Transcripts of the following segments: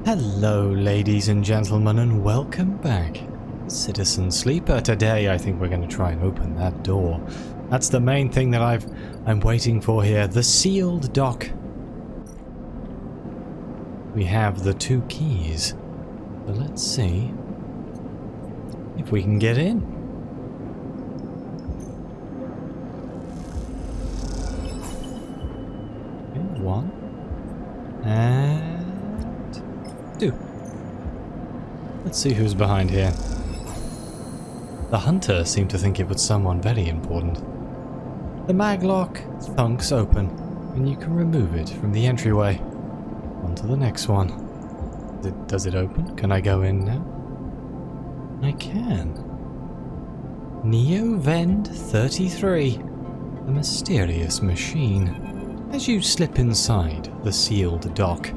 Hello ladies and gentlemen, and welcome back. Citizen Sleeper. Today I think we're going to try and open that door. That's the main thing that I'm waiting for here. The sealed dock. We have the 2 keys. So let's see if we can get in. Okay, 1 and 2. Let's see who's behind here. The hunter seemed to think it was someone very important. The maglock thunks open, and you can remove it from the entryway. On to the next one. Does it open? Can I go in now? I can. Neovend 33. A mysterious machine. As you slip inside the sealed dock,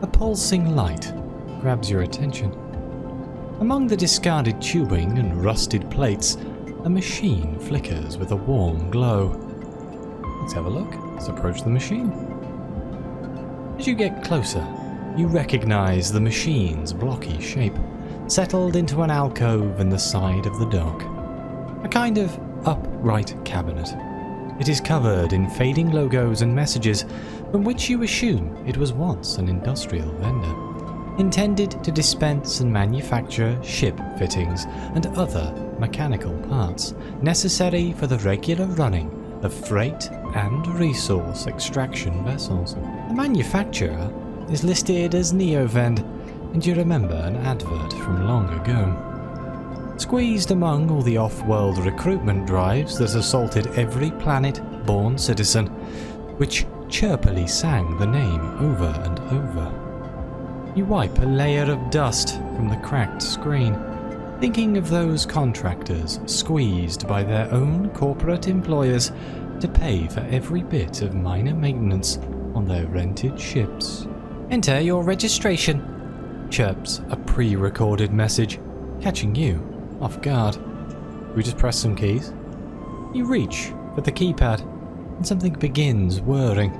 a pulsing light grabs your attention. Among the discarded tubing and rusted plates, a machine flickers with a warm glow. Let's have a look. Let's approach the machine. As you get closer, you recognize the machine's blocky shape, settled into an alcove in the side of the dock. A kind of upright cabinet. It is covered in fading logos and messages, from which you assume it was once an industrial vendor, intended to dispense and manufacture ship fittings and other mechanical parts necessary for the regular running of freight and resource extraction vessels. The manufacturer is listed as Neovend, and you remember an advert from long ago. Squeezed among all the off-world recruitment drives that assaulted every planet-born citizen, which chirpily sang the name over and over. You wipe a layer of dust from the cracked screen, thinking of those contractors squeezed by their own corporate employers to pay for every bit of minor maintenance on their rented ships. Enter your registration, chirps a pre-recorded message, catching you off guard. We just press some keys. You reach for the keypad, and something begins whirring.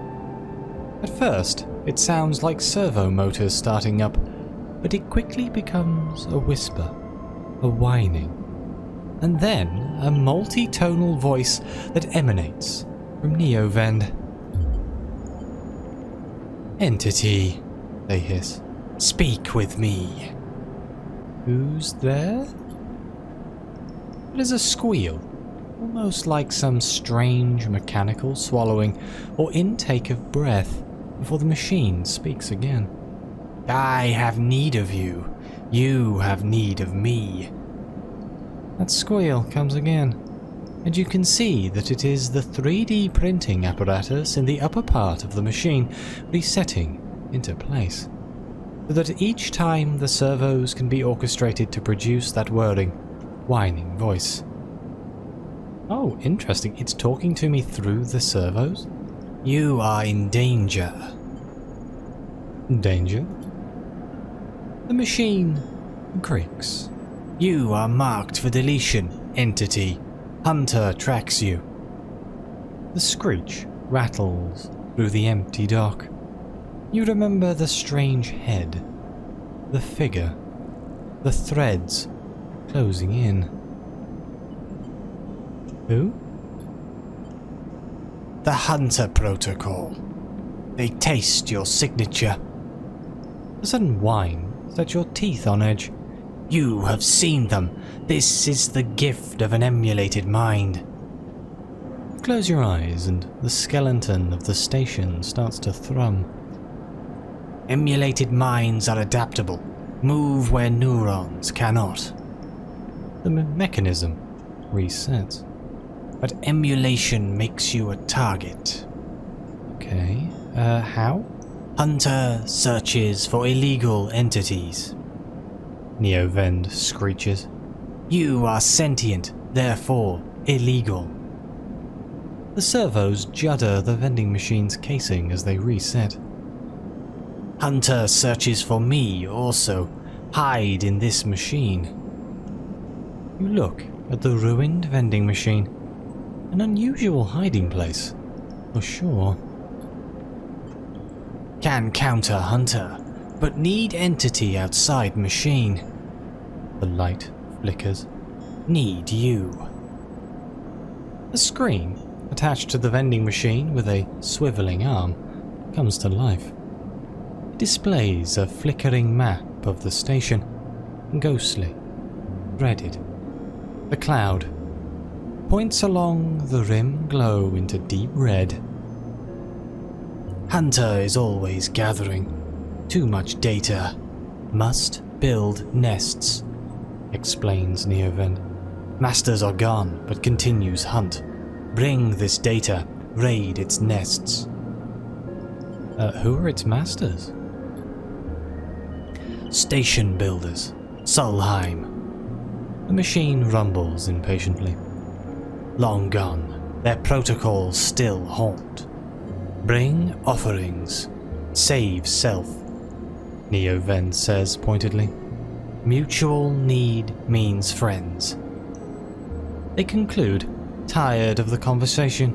At first, it sounds like servo motors starting up, but it quickly becomes a whisper, a whining, and then a multi-tonal voice that emanates from Neovend. "Entity," they hiss. "Speak with me." Who's there? It is a squeal, almost like some strange mechanical swallowing or intake of breath before the machine speaks again. "I have need of you. You have need of me." That squeal comes again, and you can see that it is the 3D printing apparatus in the upper part of the machine resetting into place, so that each time the servos can be orchestrated to produce that whirring, whining voice. Oh, interesting. It's talking to me through the servos? "You are in danger." Danger? The machine creaks. "You are marked for deletion, entity. Hunter tracks you." The screech rattles through the empty dock. You remember the strange head, the figure, the threads closing in. Who? "The Hunter Protocol. They taste your signature." A sudden whine set your teeth on edge. "You have seen them. This is the gift of an emulated mind." Close your eyes and the skeleton of the station starts to thrum. "Emulated minds are adaptable. Move where neurons cannot." The mechanism resets. "But emulation makes you a target." Okay, how? "Hunter searches for illegal entities." Neovend screeches. "You are sentient, therefore illegal." The servos judder the vending machine's casing as they reset. "Hunter searches for me also. Hide in this machine." You look at the ruined vending machine. An unusual hiding place, for sure. "Can counter Hunter. but need entity outside machine. The light flickers. Need you. A screen attached to the vending machine with a swiveling arm comes to life. It displays a flickering map of the station, ghostly, threaded. The cloud points along the rim glow into deep red. Hunter is always gathering. Too much data. Must build nests, explains Neovend. Masters are gone, but continues hunt. Bring this data. Raid its nests. Who are its masters? Station builders. Solheim. The machine rumbles impatiently. Long gone. Their protocols still haunt. Bring offerings. Save self. Neovend says pointedly. Mutual need means friends. They conclude, tired of the conversation.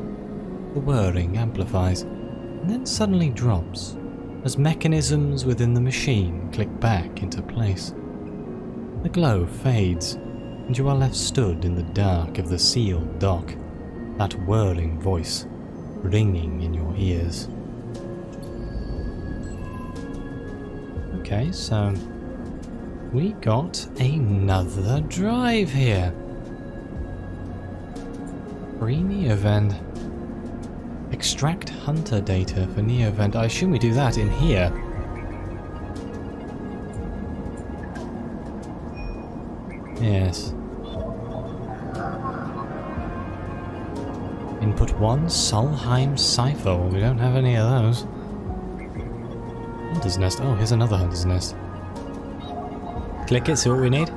The whirring amplifies, and then suddenly drops, as mechanisms within the machine click back into place. The glow fades, and you are left stood in the dark of the sealed dock, that whirring voice ringing in your ears. Okay, so we got another drive here. Free Neovend. Extract hunter data for Neovend. I assume we do that in here. Yes. Input 1, Solheim Cipher. Well, we don't have any of those. Hunter's nest. Oh, here's another hunter's nest. Click it, see what we need.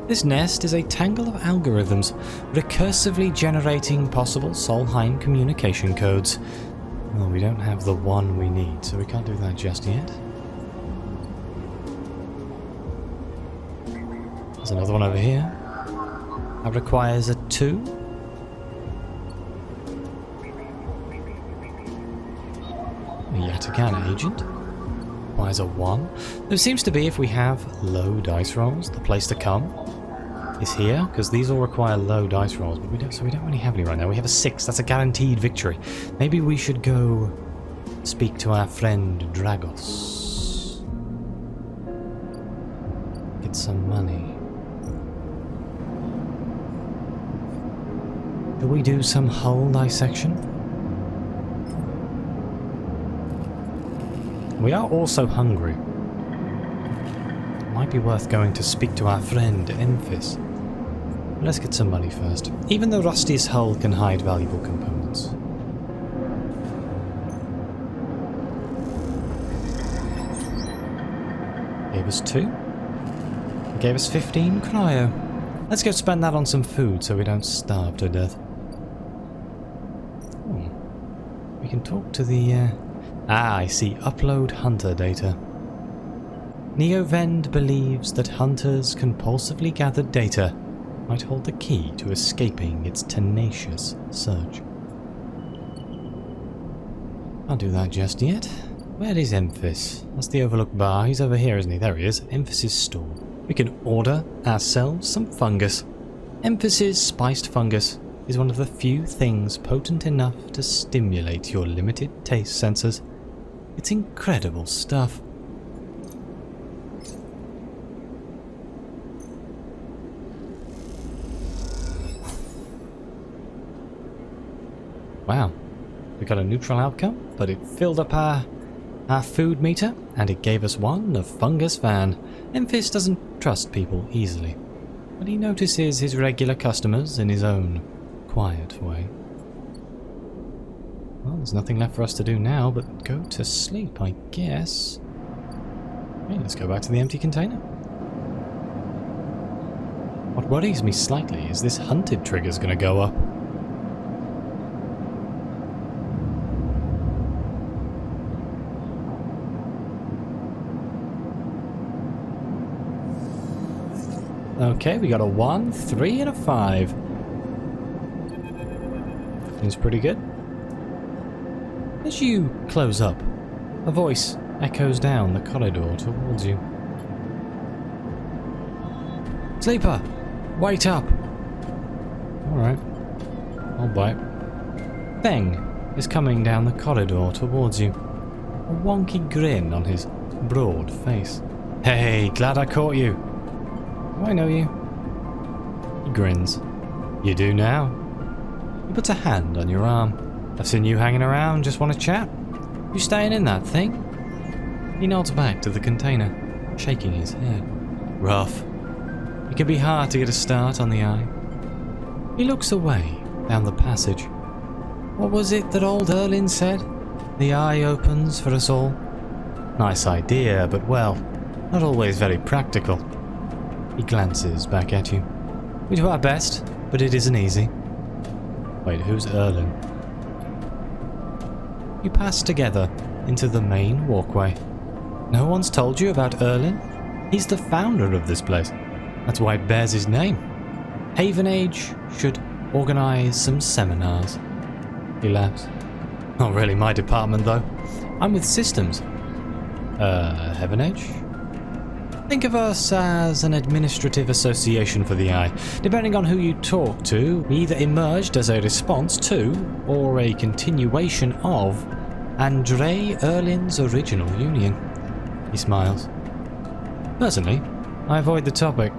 This nest is a tangle of algorithms, recursively generating possible Solheim communication codes. Well, we don't have the one we need, so we can't do that just yet. There's another one over here. That requires a 2. Yet again, agent. Requires a 1. There seems to be, if we have low dice rolls, the place to come is here, because these all require low dice rolls, but we don't really have any right now. We have a 6. That's a guaranteed victory. Maybe we should go speak to our friend Dragos. Get some money. Shall we do some hull dissection? We are also hungry. Might be worth going to speak to our friend Emphis. Let's get some money first. Even the rustiest hull can hide valuable components. Gave us 2. Gave us 15 cryo. Let's go spend that on some food so we don't starve to death. We can talk to the... I see. Upload hunter data. Neovend believes that hunters' compulsively gathered data might hold the key to escaping its tenacious search. Can't do that just yet. Where is Emphis? That's the overlooked bar. He's over here, isn't he? There he is. Emphis' store. We can order ourselves some fungus. Emphis' spiced fungus is one of the few things potent enough to stimulate your limited taste sensors. It's incredible stuff. Wow. We got a neutral outcome, but it filled up our food meter, and it gave us 1 of fungus van. Emphis doesn't trust people easily, but he notices his regular customers in his own quiet way. Well, there's nothing left for us to do now but go to sleep, I guess. Okay, let's go back to the empty container. What worries me slightly is this hunted trigger's gonna go up. Okay, we got a 1, 3, and a 5. Seems pretty good. As you close up, a voice echoes down the corridor towards you. Sleeper! Wait up! Alright. I'll bite. Feng is coming down the corridor towards you, a wonky grin on his broad face. Hey, glad I caught you. Do I know you? He grins. You do now. He puts a hand on your arm. I've seen you hanging around, just want to chat? You staying in that thing? He nods back to the container, shaking his head. Rough. It can be hard to get a start on the eye. He looks away down the passage. What was it that old Erlin said? The eye opens for us all. Nice idea, but well, not always very practical. He glances back at you. We do our best, but it isn't easy. Wait, who's Erlin? You pass together into the main walkway. No one's told you about Erlin? He's the founder of this place. That's why it bears his name. Haven Age should organize some seminars. He laughs. Not really my department, though. I'm with systems. Heaven Age? Think of us as an administrative association for the Eye. Depending on who you talk to, we either emerged as a response to, or a continuation of, Andre Erlin's original union. He smiles. Personally, I avoid the topic.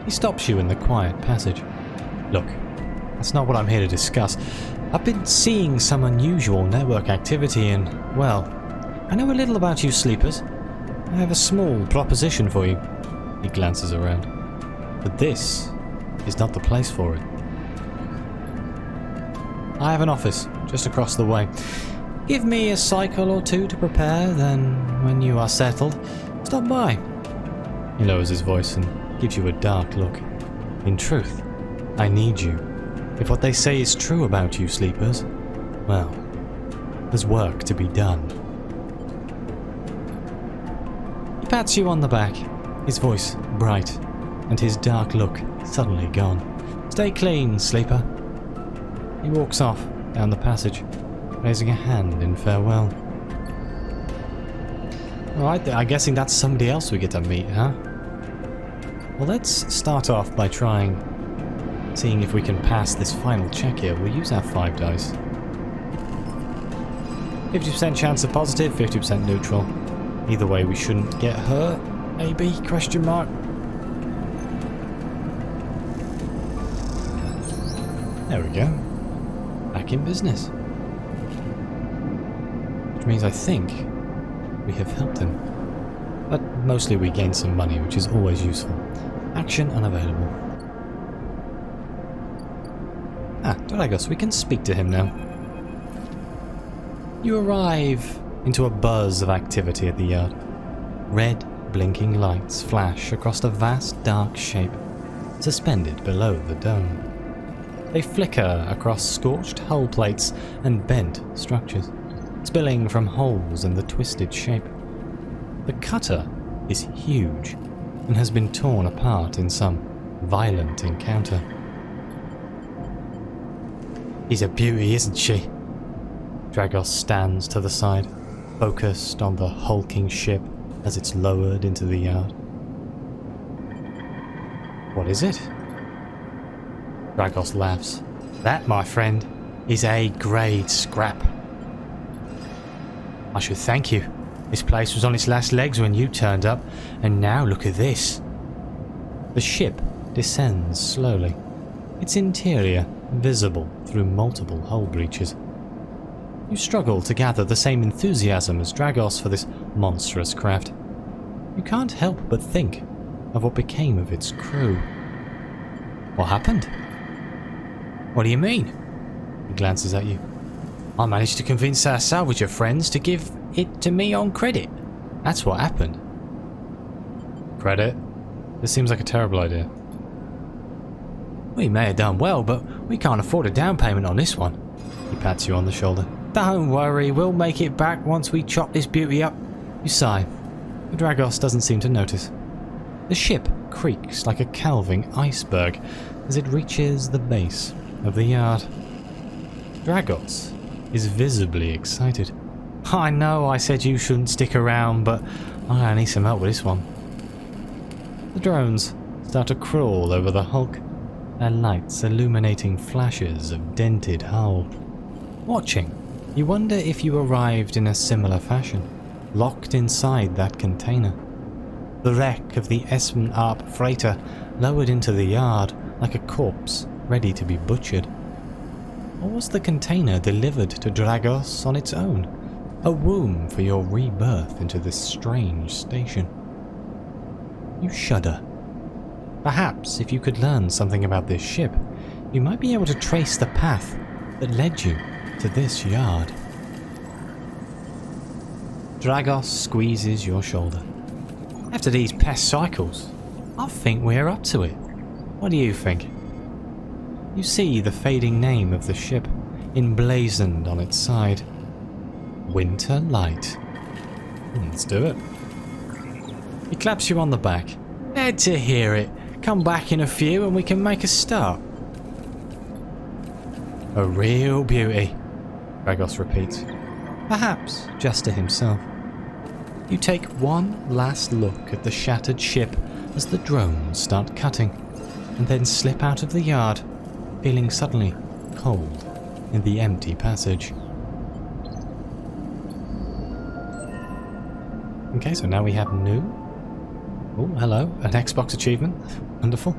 He stops you in the quiet passage. Look, that's not what I'm here to discuss. I've been seeing some unusual network activity and, well, I know a little about you sleepers. I have a small proposition for you. He glances around. But this is not the place for it. I have an office just across the way. Give me a cycle or two to prepare, then when you are settled, stop by. He lowers his voice and gives you a dark look. In truth, I need you. If what they say is true about you sleepers, well, there's work to be done. He pats you on the back, his voice bright, and his dark look suddenly gone. Stay clean, sleeper. He walks off down the passage, raising a hand in farewell. Alright, I'm guessing that's somebody else we get to meet, huh? Well, let's start off by seeing if we can pass this final check here. We'll use our 5 dice. 50% chance of positive, 50% neutral. Either way, we shouldn't get hurt. Maybe? Question mark. There we go. Back in business. Which means I think we have helped him. But mostly we gained some money, which is always useful. Action unavailable. Dragos, we can speak to him now. You arrive into a buzz of activity at the yard. Red, blinking lights flash across a vast dark shape, suspended below the dome. They flicker across scorched hull plates and bent structures, spilling from holes in the twisted shape. The cutter is huge and has been torn apart in some violent encounter. She's a beauty, isn't she? Dragos stands to the side, focused on the hulking ship as it's lowered into the yard. What is it? Dragos laughs. That, my friend, is A-grade scrap. I should thank you. This place was on its last legs when you turned up, and now look at this. The ship descends slowly, its interior visible through multiple hull breaches. You struggle to gather the same enthusiasm as Dragos for this monstrous craft. You can't help but think of what became of its crew. What happened? What do you mean? He glances at you. I managed to convince our salvager friends to give it to me on credit. That's what happened. Credit? This seems like a terrible idea. We may have done well, but we can't afford a down payment on this one. He pats you on the shoulder. Don't worry, we'll make it back once we chop this beauty up. You sigh, but Dragos doesn't seem to notice. The ship creaks like a calving iceberg as it reaches the base of the yard. Dragos is visibly excited. I know I said you shouldn't stick around, but I need some help with this one. The drones start to crawl over the hulk, their lights illuminating flashes of dented hull. Watching, you wonder if you arrived in a similar fashion, locked inside that container. The wreck of the Espen freighter lowered into the yard like a corpse ready to be butchered. Or was the container delivered to Dragos on its own? A womb for your rebirth into this strange station. You shudder. Perhaps if you could learn something about this ship, you might be able to trace the path that led you to this yard. Dragos squeezes your shoulder. After these pest cycles, I think we're up to it. What do you think? You see the fading name of the ship emblazoned on its side. Winter Light. Let's do it. He claps you on the back. Glad to hear it. Come back in a few and we can make a start. A real beauty, Dragos repeats. Perhaps just to himself. You take one last look at the shattered ship as the drones start cutting, and then slip out of the yard, feeling suddenly cold in the empty passage. Okay, so now we have new. Oh, hello, an Xbox achievement. Wonderful.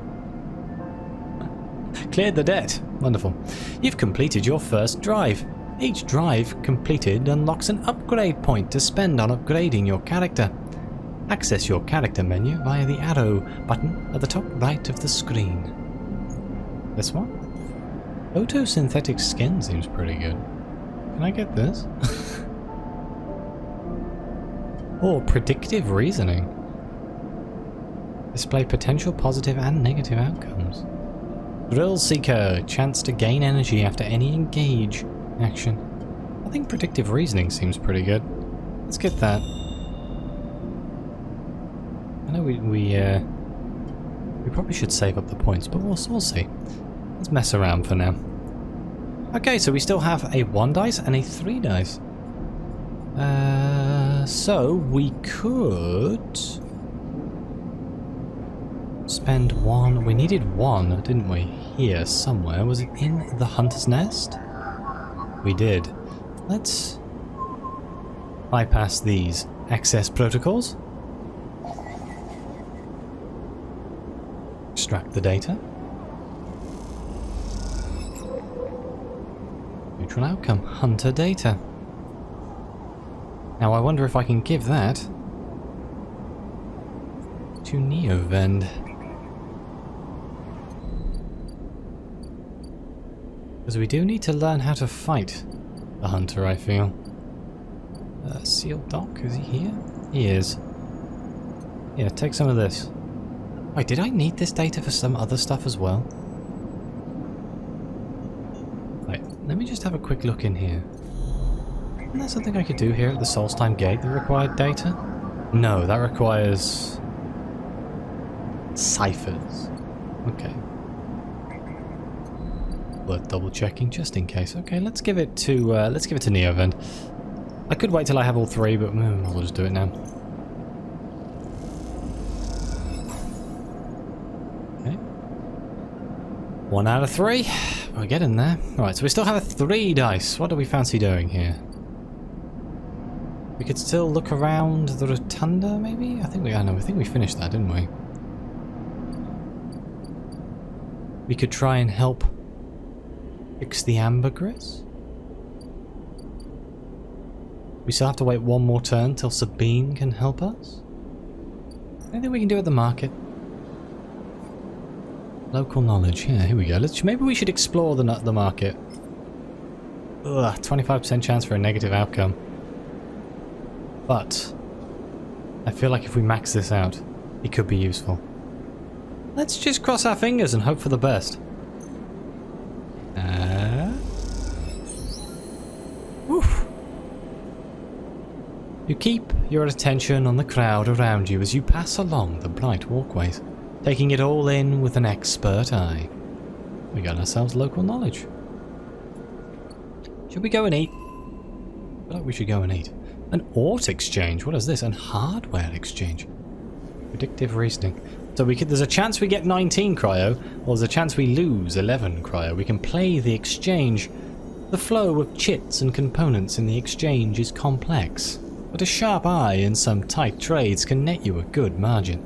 Cleared the debt. Wonderful. You've completed your first drive. Each drive completed unlocks an upgrade point to spend on upgrading your character. Access your character menu via the arrow button at the top right of the screen. This one? Photosynthetic skin seems pretty good. Can I get this? Or predictive reasoning. Display potential positive and negative outcomes. Thrill Seeker, chance to gain energy after any engage action. I think predictive reasoning seems pretty good. Let's get that. I know we probably should save up the points, but we'll see. Let's mess around for now. Okay, so we still have a 1 dice and a 3 dice. So we could spend 1. We needed 1, didn't we? Here somewhere. Was it in the hunter's nest? We did. Let's bypass these access protocols. Extract the data. Neutral outcome. Hunter data. Now I wonder if I can give that to Neovend. Because we do need to learn how to fight the hunter, I feel. Sealed dock, is he here? He is. Yeah, take some of this. Wait, did I need this data for some other stuff as well? Wait, let me just have a quick look in here. Isn't there something I could do here at the Solstheim Gate that required data? No, that requires ciphers. Okay. Worth double checking just in case. Okay, let's give it to Neovend. I could wait till I have all 3, but we'll just do it now. Okay. 1 out of 3. We're getting there. Alright, so we still have a 3 dice. What do we fancy doing here? We could still look around the rotunda, maybe? I think we finished that, didn't we? We could try and help fix the ambergris? We still have to wait 1 more turn till Sabine can help us? Anything we can do at the market? Local knowledge. Yeah, here we go. Maybe we should explore the market. Ugh, 25% chance for a negative outcome. But I feel like if we max this out, it could be useful. Let's just cross our fingers and hope for the best. Oof. You keep your attention on the crowd around you as you pass along the bright walkways, taking it all in with an expert eye. We got ourselves local knowledge. Should we go and eat? I feel like we should go and eat. An art exchange. What is this? An hardware exchange. Predictive reasoning. So there's a chance we get 19 cryo, or there's a chance we lose 11 cryo. We can play the exchange. The flow of chits and components in the exchange is complex, but a sharp eye in some tight trades can net you a good margin.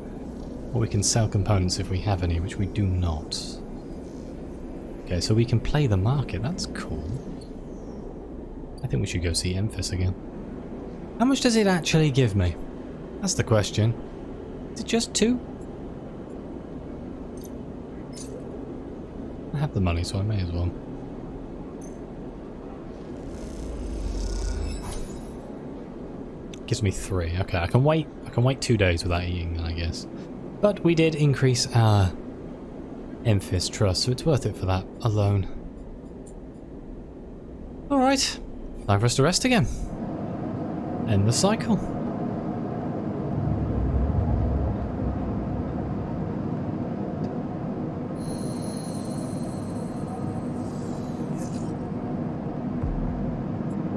Or we can sell components if we have any, which we do not. Okay, so we can play the market. That's cool. I think we should go see Memphis again. How much does it actually give me? That's the question. Is it just 2? I have the money, so I may as well. Gives me 3. Okay, I can wait 2 days without eating, I guess. But we did increase our Memphis trust, so it's worth it for that alone. Alright, time for us to rest again. End the cycle.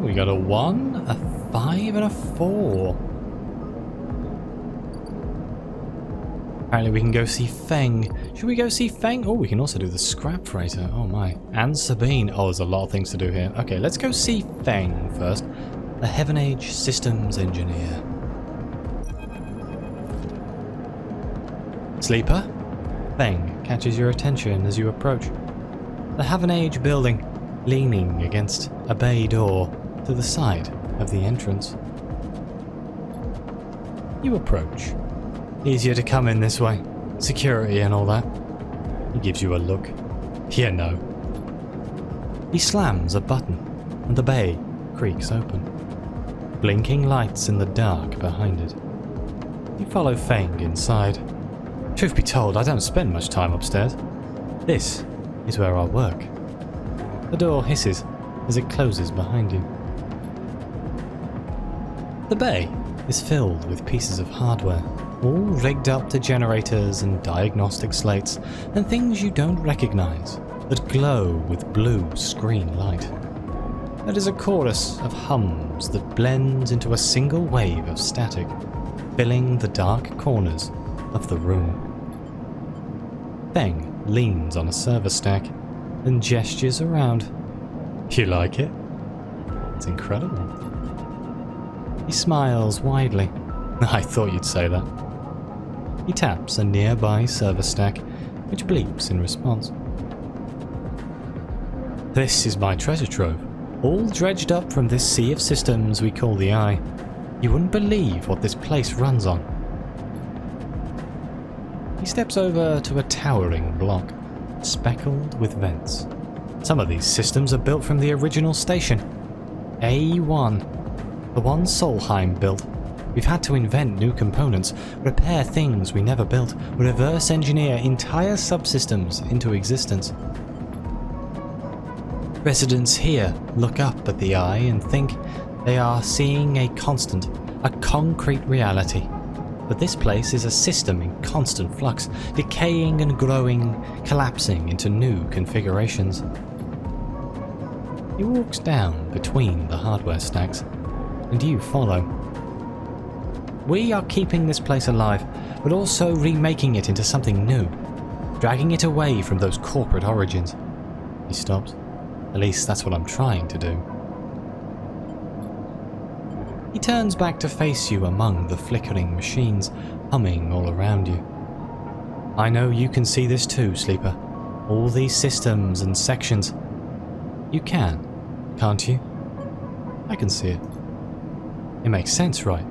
We got a 1, a 5, and a 4. Apparently we can go see Feng. Should we go see Feng? Oh, we can also do the scrap freighter. Oh my. And Sabine. Oh, there's a lot of things to do here. Okay, let's go see Feng first. The Heaven Age systems engineer. Sleeper? Feng catches your attention as you approach. The Heaven Age building, leaning against a bay door to the side of the entrance. You approach. Easier to come in this way. Security and all that. He gives you a look. Yeah, no. He slams a button, and the bay creaks open. Blinking lights in the dark behind it. You follow Feng inside. Truth be told, I don't spend much time upstairs. This is where I work. The door hisses as it closes behind you. The bay is filled with pieces of hardware, all rigged up to generators and diagnostic slates, and things you don't recognize that glow with blue screen light. There is a chorus of hums that blends into a single wave of static, filling the dark corners of the room. Feng leans on a server stack and gestures around. You like it? It's incredible. He smiles widely. I thought you'd say that. He taps a nearby server stack, which bleeps in response. This is my treasure trove, all dredged up from this sea of systems we call the Eye. You wouldn't believe what this place runs on. He steps over to a towering block, speckled with vents. Some of these systems are built from the original station, A1. The one Solheim built. We've had to invent new components, repair things we never built, reverse engineer entire subsystems into existence. Residents here look up at the Eye and think they are seeing a constant, a concrete reality. But this place is a system in constant flux, decaying and growing, collapsing into new configurations. He walks down between the hardware stacks, and you follow. We are keeping this place alive, but also remaking it into something new, dragging it away from those corporate origins. He stops. At least that's what I'm trying to do. He turns back to face you among the flickering machines, humming all around you. I know you can see this too, Sleeper. All these systems and sections. You can, can't you? I can see it. It makes sense, right?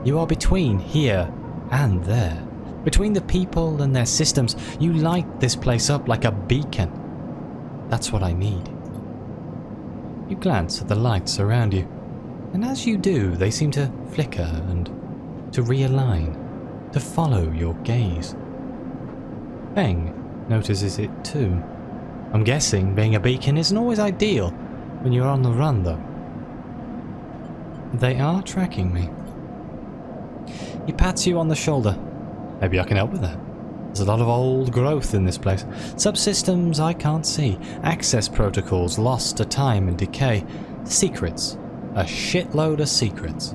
You are between here and there. Between the people and their systems, you light this place up like a beacon. That's what I need. You glance at the lights around you, and as you do, they seem to flicker and to realign, to follow your gaze. Feng notices it too. I'm guessing being a beacon isn't always ideal when you're on the run, though. They are tracking me. He pats you on the shoulder. Maybe I can help with that. There's a lot of old growth in this place. Subsystems I can't see. Access protocols lost to time and decay. Secrets. A shitload of secrets.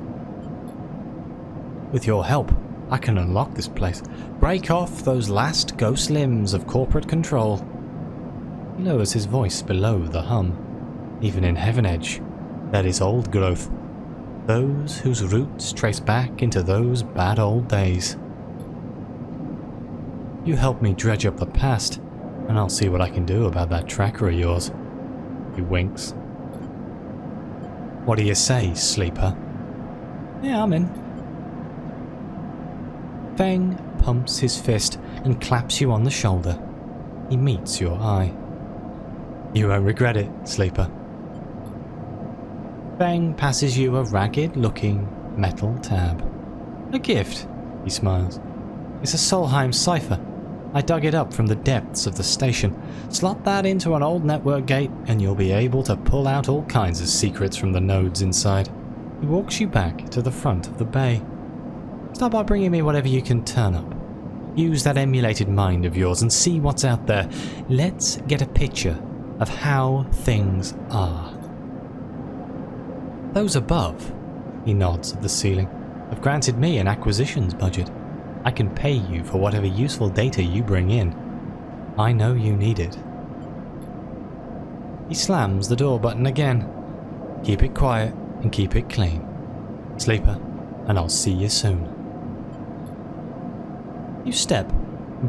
With your help, I can unlock this place, break off those last ghost limbs of corporate control. He lowers his voice below the hum. Even in Heaven Edge, there is old growth. Those whose roots trace back into those bad old days. You help me dredge up the past, and I'll see what I can do about that tracker of yours. He winks. What do you say, sleeper? Yeah, I'm in. Feng pumps his fist and claps you on the shoulder. He meets your eye. You won't regret it, sleeper. Feng passes you a ragged-looking metal tab. A gift, he smiles. It's a Solheim cipher. I dug it up from the depths of the station. Slot that into an old network gate and you'll be able to pull out all kinds of secrets from the nodes inside. He walks you back to the front of the bay. Start by bringing me whatever you can turn up. Use that emulated mind of yours and see what's out there. Let's get a picture of how things are. Those above, he nods at the ceiling, have granted me an acquisitions budget. I can pay you for whatever useful data you bring in. I know you need it. He slams the door button again. Keep it quiet and keep it clean. Sleeper, and I'll see you soon. You step,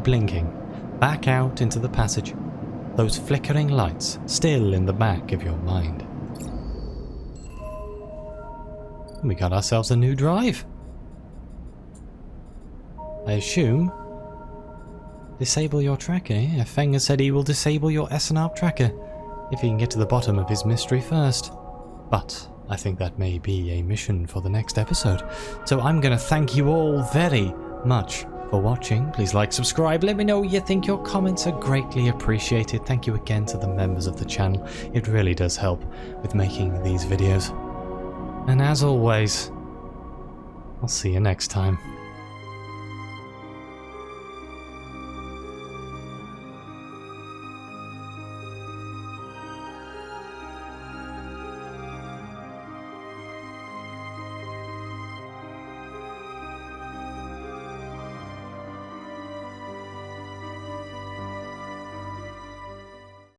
blinking, back out into the passage, those flickering lights still in the back of your mind. We got ourselves a new drive. I assume. Disable your tracker. Yeah, Feng has said he will disable your SNR tracker if he can get to the bottom of his mystery first. But I think that may be a mission for the next episode. So I'm going to thank you all very much for watching. Please like, subscribe, let me know what you think. Your comments are greatly appreciated. Thank you again to the members of the channel. It really does help with making these videos. And as always, I'll see you next time.